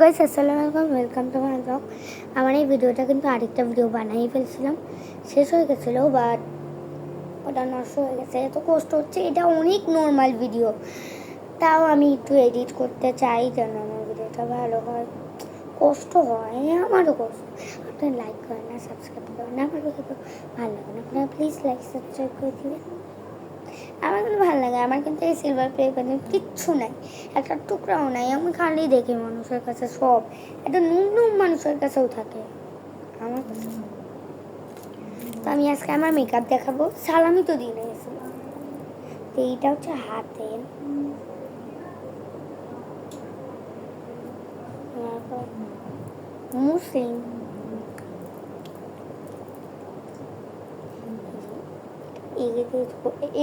Guys আসসালামু আলাইকুম, welcome to my blog. আমার এই ভিডিওটা কিন্তু আরেকটা ভিডিও বানিয়ে ফেলছিলাম, শেষ হয়ে গেছিলো, বাট ওটা নষ্ট হয়ে গেছে। এত কষ্ট হচ্ছে, এটা অনেক নর্মাল ভিডিও, তাও আমি একটু এডিট করতে চাই যেন আমার ভিডিওটা ভালো হয়। কষ্ট হয়, আমারও কষ্ট। আপনারা লাইক করেন না, সাবস্ক্রাইব করেন না, আমার ভিডিও ভালো লাগে না, আপনারা প্লিজ লাইক সাবস্ক্রাইব করে দিবেন। আমার কিন্তু ভালো লাগে। আমার কিন্তু এই সিলভার প্লে পেন্সিল কিচ্ছু নাই, একটা টুকরাও নাই। আমি খালি দেখি মানুষের কাছে সব একটা নুম মানুষের কাছেও থাকে, আমার কাছে। তো আমি আজকে আমার মেকআপ দেখাবো। সালামি তো দিয়ে নিয়েছিল, তো এইটা হচ্ছে হাতের, মুসলিম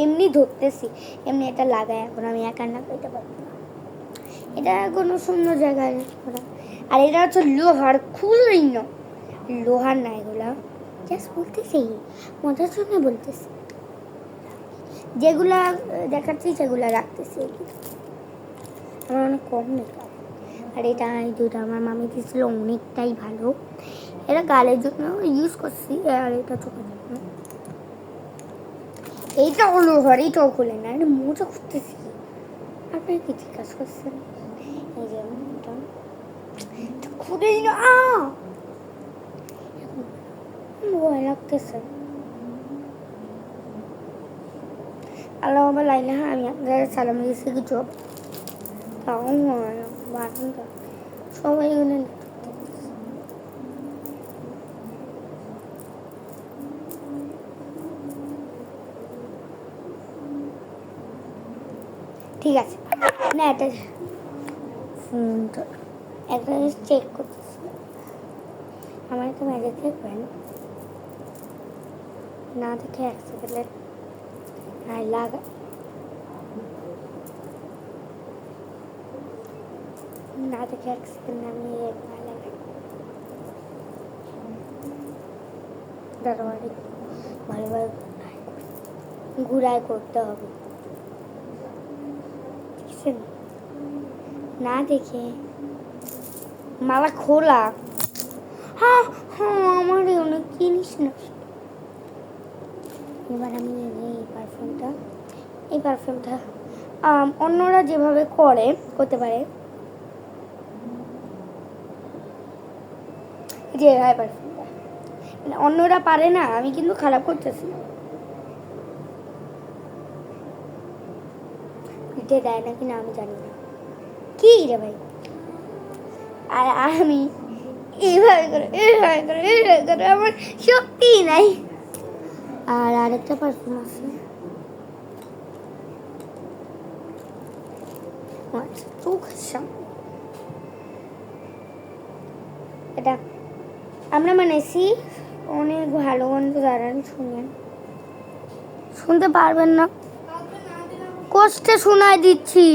এমনি ধরতেছি, এমনি এটা লাগাই। এখন আমি একা না করতে পারবো না, এটা কোনো সুন্দর জায়গায় করা। আর এটা হচ্ছে লোহার, খুলই না, লোহার না এগুলা, জাস্ট বলতেছি, মজার জন্য বলতেছি। যেগুলা দেখাচ্ছি সেগুলা রাখতেছি। আমার অনেক কম মেকআপ। আর এটা এই দুটো আমার মামি দিয়েছিল, অনেকটাই ভালো। এটা গালের জন্য ইউজ করছি, আর এটা চোখের জন্য। এইটাও লোহার, এইটাও খুলে না, এটা মোজা করতেছি। আপনার কি জিজ্ঞাসা করছেন? এই যে খুলেই না, ভয় লাগতেছে। আল্লাহ লাইলা, আমি আপনাদের সালাম দিয়েছি কিছু, তাও হয় না, বারান্দা সবাই এখানে। ঠিক আছে না, এটা ফোনটা একটা জিনিস চেক করতেছি। আমার তো ম্যাজিক দেখবেন না, দেখে এক সেকেন্ডের লাগা না, দেখে এক সেকেন্ড আমি লাগাই। দাঁড়াবাড়ি ভালোভাবে ঘুরাই করতে হবে, ঠিক না দেখে। মালা খোলা, হ্যাঁ হ্যাঁ, আমার অনেক জিনিস না। এবার আমি এই পারফিউমটা অন্যরা যেভাবে করতে পারে, যে পারফিউমটা অন্যরা পারে না, আমি কিন্তু খারাপ করতেছি। পিঠে দেয় না কিনা আমি জানি না, কি রে ভাই। আর আমি এইভাবে করে আমার শক্তি নাই। আর আরেকটা পারফিউম আছে, চোখের সামনে। এটা আমরা বানাইছি, অনেক ভালো গন্ধ। দাঁড়ান শুনেন, শুনতে পারবেন না, কষ্টে শোনায় দিচ্ছি।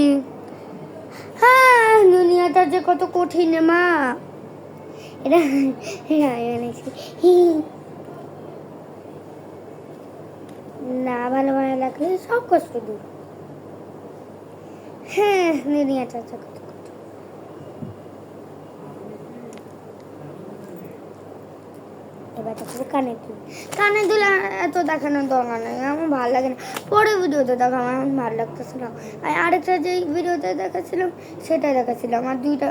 হ্যাঁ, দুনিয়াটা যে কত কঠিন মা। এটা না ভালো লাগলে সব কষ্ট দূর। হ্যাঁ, দুনিয়াটা যে কত কঠিন। এবার দেখো কানে দুল এত দেখানোর দরকার নেই, আমার ভালো লাগে না। পরে ভিডিওতে দেখা আমার ভালো লাগতেছিল। আর আরেকটা যে ভিডিওতে দেখাচ্ছিলাম সেটাই দেখাচ্ছিলাম। আর দুইটা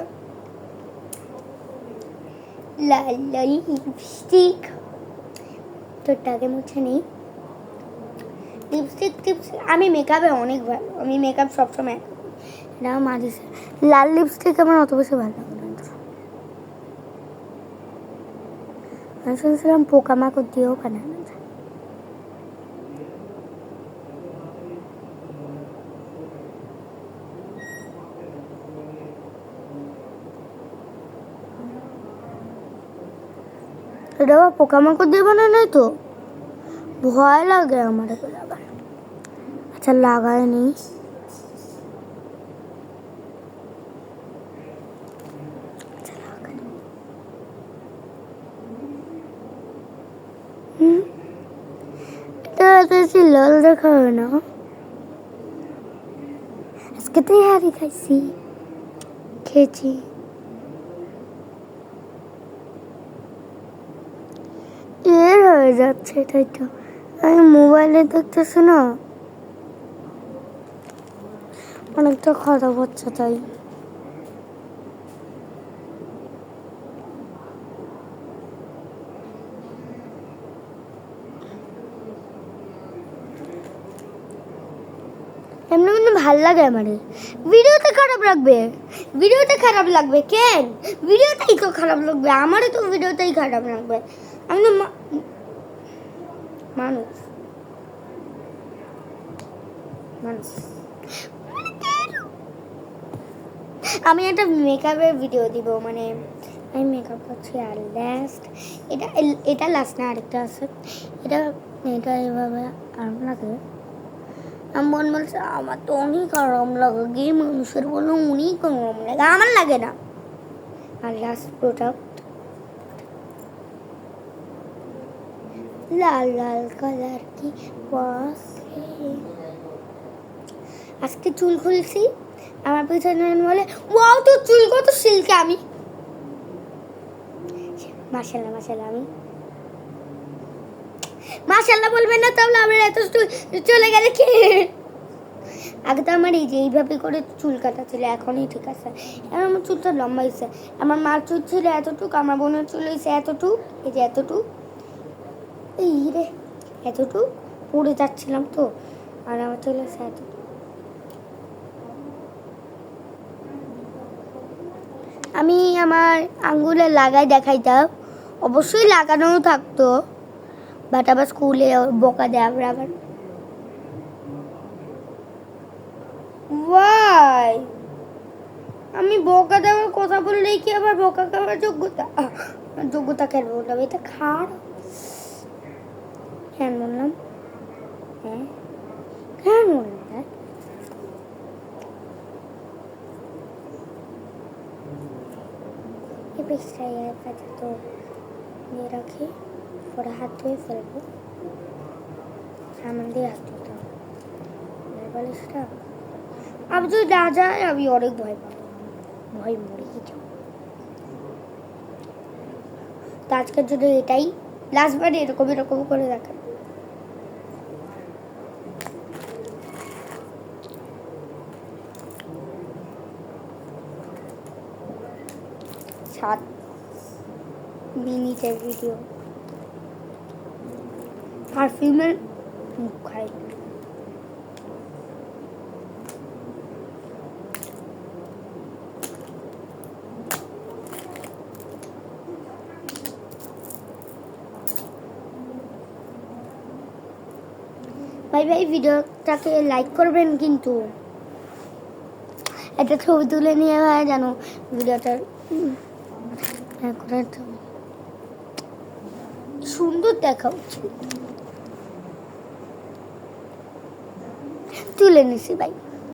লাল লাল লিপস্টিক, তোরটাকে মুছে নেই। লিপস্টিক আমি মেকআপে অনেক ভালো, আমি মেকআপ সবসময় এটা মাঝে। লাল লিপস্টিক আমার অত বেশি ভালো লাগে না। আমি শুনছিলাম পোকামাকড় দিয়েও বানানো যায়। এটা আবার পোকামাকড় দিয়ে বানায় নাই তো, ভয় লাগে আমার এগুলো আবার। আচ্ছা লাগায় নেই। এটা বেশি লাল দেখা হবে না। আজকে তো হারি খেয়েছি। হয়ে যাচ্ছে, এটাই তো আমি মোবাইলে দেখতেছি না, অনেকটা খারাপ হচ্ছে তাই। এমনি কিন্তু ভাল লাগে আমার, ভিডিওতে খারাপ লাগবে, ভিডিওতে খারাপ লাগবে কেন, ভিডিওতেই তো খারাপ লাগবে, আমারও তো ভিডিওতেই খারাপ লাগবে, আমি তো মানুষ মানুষ। আমি একটা মেকআপের ভিডিও দিব, মানে আমি মেকআপ করছি আর লাস্ট এটা এটা লাস্ট না, আরেকটা আছে, এটা এটা এভাবে আরাম লাগে। আমার মন বলছে আমার তো অনেক আরাম লাগে, গিয়ে মানুষের বললো অনেক আরাম লাগে, আমার লাগে না। আর লাস্ট প্রোডাক্ট লাল লাল কালার কি বাস। আজকে চুল খুলছি, আমার পিছনে বলে ওয়াও তো চুল কত সিল্কে, আমি মাশাআল্লাহ মাশাআল্লাহ, আমি মাশাআল্লাহ বলবেন না তাহলে আমার এত চলে গেলে কি। আগে তো আমার এই যে এইভাবে করে চুল কাটা ছিল, এখনই ঠিক আছে, এখন আমার চুলটা লম্বা হয়েছে। আমার মার চুল ছিল এতটুক, আমার বোনের চুল হয়েছে এতটুক, এই যে এতটুক, এই রে এতটুক পড়ে যাচ্ছিলাম তো, আর আমার চুল হয়েছে এতটুক। আমি আমার আঙ্গুলে লাগাই দেখাইতাম, অবশ্যই লাগানোও থাকতো, বাট আবার স্কুলে বকা দেয় আবার ওয়াই আমি বকা দেওয়ার কথা বললেই কি আবার বকা খাওয়ার যোগ্যতা, যোগ্যতা কেন বললাম, এটা খারাপ কেন বললাম, হ্যাঁ কেন বললাম, এই পেছটাই তো নিয়ে রাখি, পরে হাত ধুয়ে ফেলবো, সামান দিয়ে হাত ধুতে হবে, বালিশটা আমি যদি না যায় আমি অনেক ভয় পাবো, ভয় মরে যাবো। তো আজকের জন্য এটাই লাস্টবার, এরকম এরকম করে দেখা সাত মিনিটের ভিডিও, পারফিউমের মুখ খাই। ভাই ভাই ভিডিওটাকে লাইক করবেন কিন্তু, একটা ছবি তুলে নিয়ে ভাই জানো ভিডিওটা সুন্দর দেখা উচিত, তুলে নিছি ভাই।